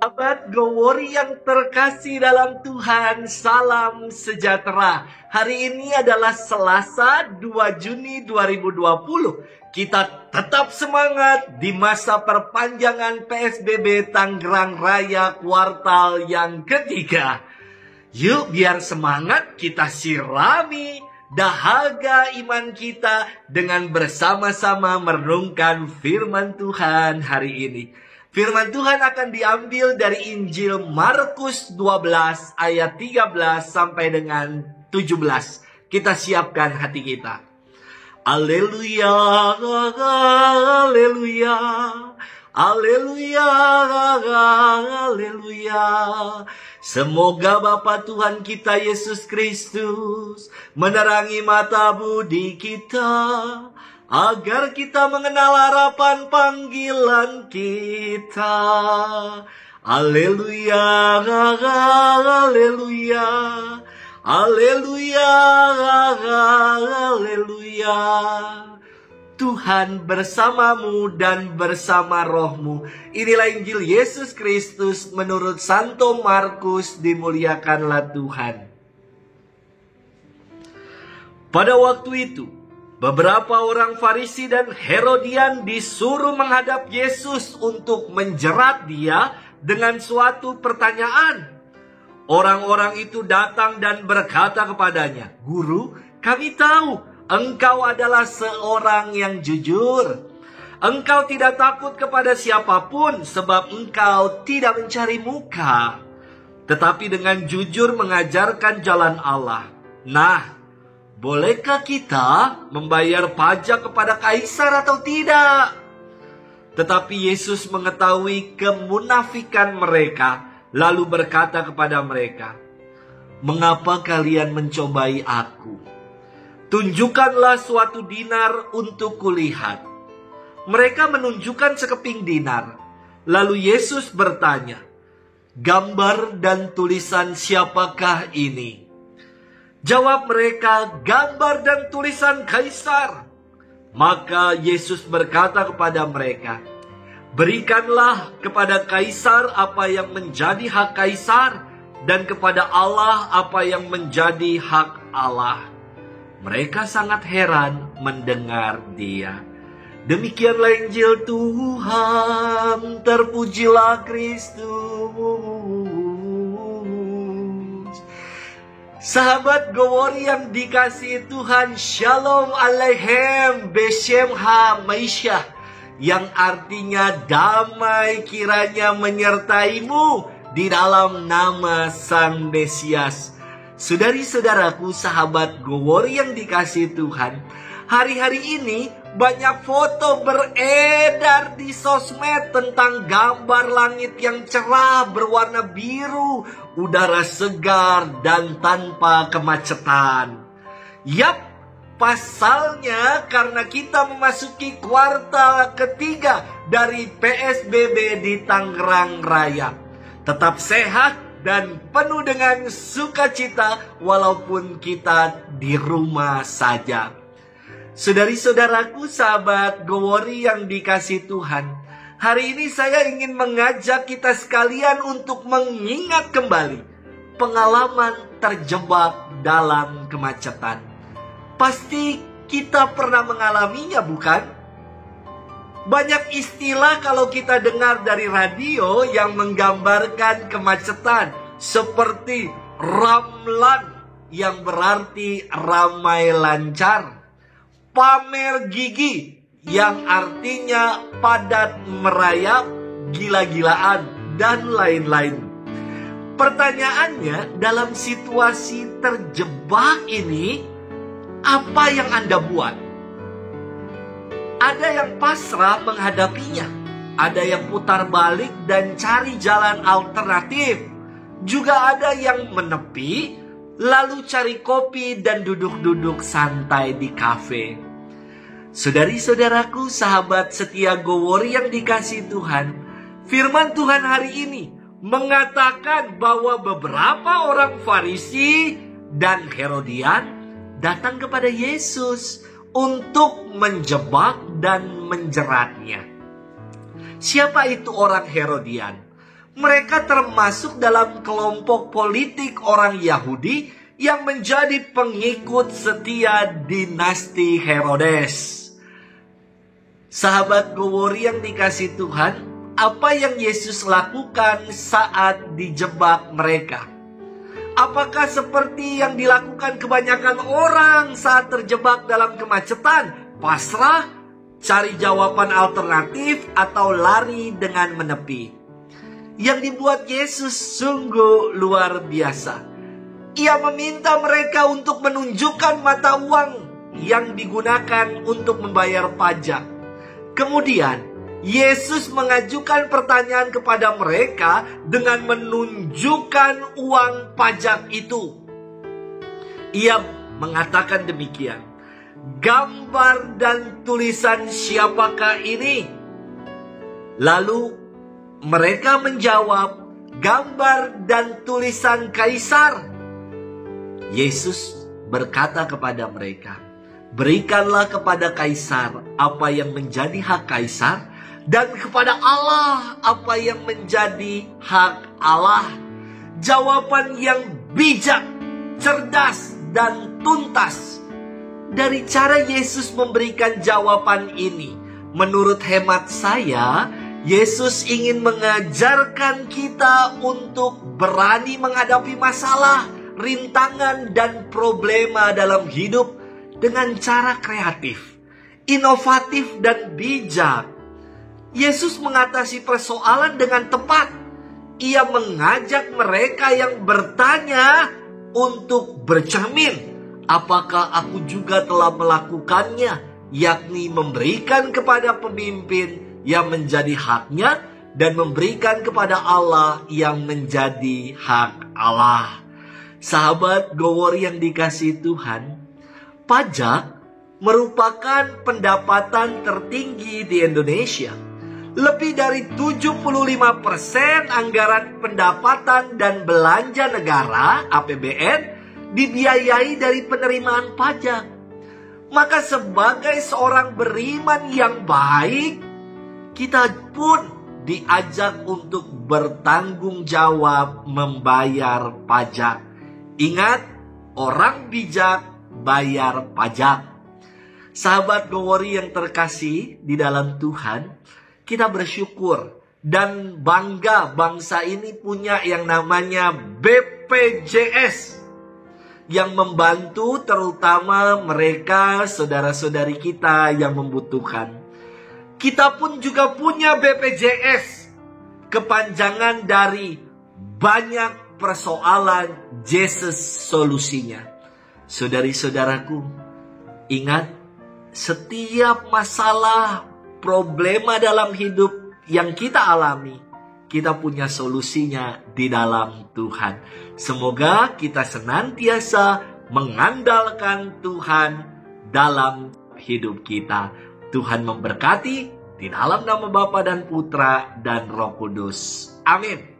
Sahabat Gowori yang terkasih dalam Tuhan, salam sejahtera. Hari ini adalah Selasa 2 Juni 2020. Kita tetap semangat di masa perpanjangan PSBB Tangerang Raya kuartal yang ketiga. Yuk biar semangat kita sirami dahaga iman kita dengan bersama-sama merenungkan firman Tuhan hari ini. Firman Tuhan akan diambil dari Injil Markus 12 ayat 13 sampai dengan 17. Kita siapkan hati kita. Haleluya, haleluya, haleluya, haleluya. Semoga Bapa Tuhan kita Yesus Kristus menerangi mata budi kita, agar kita mengenal harapan panggilan kita. Haleluya, haleluya, haleluya, haleluya. Tuhan bersamamu dan bersama rohmu. Inilah Injil Yesus Kristus menurut Santo Markus, dimuliakanlah Tuhan. Pada waktu itu, beberapa orang Farisi dan Herodian disuruh menghadap Yesus untuk menjerat dia dengan suatu pertanyaan. Orang-orang itu datang dan berkata kepadanya, "Guru, kami tahu Engkau adalah seorang yang jujur. Engkau tidak takut kepada siapapun sebab Engkau tidak mencari muka, tetapi dengan jujur mengajarkan jalan Allah. Nah, bolehkah kita membayar pajak kepada kaisar atau tidak?" Tetapi Yesus mengetahui kemunafikan mereka, lalu berkata kepada mereka, "Mengapa kalian mencobai aku? Tunjukkanlah suatu dinar untuk kulihat." Mereka menunjukkan sekeping dinar. Lalu Yesus bertanya, "Gambar dan tulisan siapakah ini?" Jawab mereka, "Gambar dan tulisan kaisar." Maka Yesus berkata kepada mereka, "Berikanlah kepada kaisar apa yang menjadi hak kaisar, dan kepada Allah apa yang menjadi hak Allah." Mereka sangat heran mendengar dia. Demikianlah Injil Tuhan, terpujilah Kristus. Sahabat Gowori yang dikasihi Tuhan, Shalom Aleichem Beshem HaMashiach, yang artinya damai kiranya menyertaimu di dalam nama Sang Mesias. Saudari-saudaraku, sahabat Gowori yang dikasihi Tuhan, hari-hari ini banyak foto beredar di sosmed tentang gambar langit yang cerah berwarna biru, udara segar dan tanpa kemacetan. Yap, pasalnya karena kita memasuki kuartal ketiga dari PSBB di Tangerang Raya. Tetap sehat dan penuh dengan sukacita walaupun kita di rumah saja. Saudari-saudaraku, sahabat Gowori yang dikasihi Tuhan, hari ini saya ingin mengajak kita sekalian untuk mengingat kembali pengalaman terjebak dalam kemacetan. Pasti kita pernah mengalaminya, bukan? Banyak istilah kalau kita dengar dari radio yang menggambarkan kemacetan, seperti ramlan yang berarti ramai lancar, pamer gigi yang artinya padat merayap, gila-gilaan, dan lain-lain. Pertanyaannya, dalam situasi terjebak ini, apa yang Anda buat? Ada yang pasrah menghadapinya, ada yang putar balik dan cari jalan alternatif. Juga ada yang menepi, lalu cari kopi dan duduk-duduk santai di kafe. Saudari-saudaraku, sahabat setia Gowori yang dikasihi Tuhan, firman Tuhan hari ini mengatakan bahwa beberapa orang Farisi dan Herodian datang kepada Yesus untuk menjebak dan menjeratnya. Siapa itu orang Herodian? Mereka termasuk dalam kelompok politik orang Yahudi yang menjadi pengikut setia dinasti Herodes. Sahabat Gowori yang dikasihi Tuhan, apa yang Yesus lakukan saat dijebak mereka? Apakah seperti yang dilakukan kebanyakan orang saat terjebak dalam kemacetan? Pasrah, cari jawaban alternatif, atau lari dengan menepi? Yang dibuat Yesus sungguh luar biasa. Ia meminta mereka untuk menunjukkan mata uang yang digunakan untuk membayar pajak. Kemudian, Yesus mengajukan pertanyaan kepada mereka dengan menunjukkan uang pajak itu. Ia mengatakan demikian, "Gambar dan tulisan siapakah ini?" Lalu mereka menjawab, "Gambar dan tulisan Kaisar." Yesus berkata kepada mereka, "Berikanlah kepada Kaisar apa yang menjadi hak Kaisar, dan kepada Allah apa yang menjadi hak Allah." Jawaban yang bijak, cerdas, dan tuntas. Dari cara Yesus memberikan jawaban ini, menurut hemat saya, Yesus ingin mengajarkan kita untuk berani menghadapi masalah, rintangan, dan problema dalam hidup dengan cara kreatif, inovatif, dan bijak. Yesus mengatasi persoalan dengan tepat. Ia mengajak mereka yang bertanya untuk bercermin, apakah aku juga telah melakukannya, yakni memberikan kepada pemimpin yang menjadi haknya dan memberikan kepada Allah yang menjadi hak Allah. Sahabat Gowori yang dikasihi Tuhan, pajak merupakan pendapatan tertinggi di Indonesia. Lebih dari 75% anggaran pendapatan dan belanja negara (APBN) dibiayai dari penerimaan pajak. Maka sebagai seorang beriman yang baik, kita pun diajak untuk bertanggung jawab membayar pajak. Ingat, orang bijak bayar pajak. Sahabat Gowori yang terkasih di dalam Tuhan, kita bersyukur dan bangga bangsa ini punya yang namanya BPJS yang membantu terutama mereka saudara-saudari kita yang membutuhkan. Kita pun juga punya BPJS, kepanjangan dari banyak persoalan, Yesus solusinya. Saudari-saudaraku, ingat, setiap masalah, problema dalam hidup yang kita alami, kita punya solusinya di dalam Tuhan. Semoga kita senantiasa mengandalkan Tuhan dalam hidup kita. Tuhan memberkati di dalam nama Bapa dan Putra dan Roh Kudus. Amin.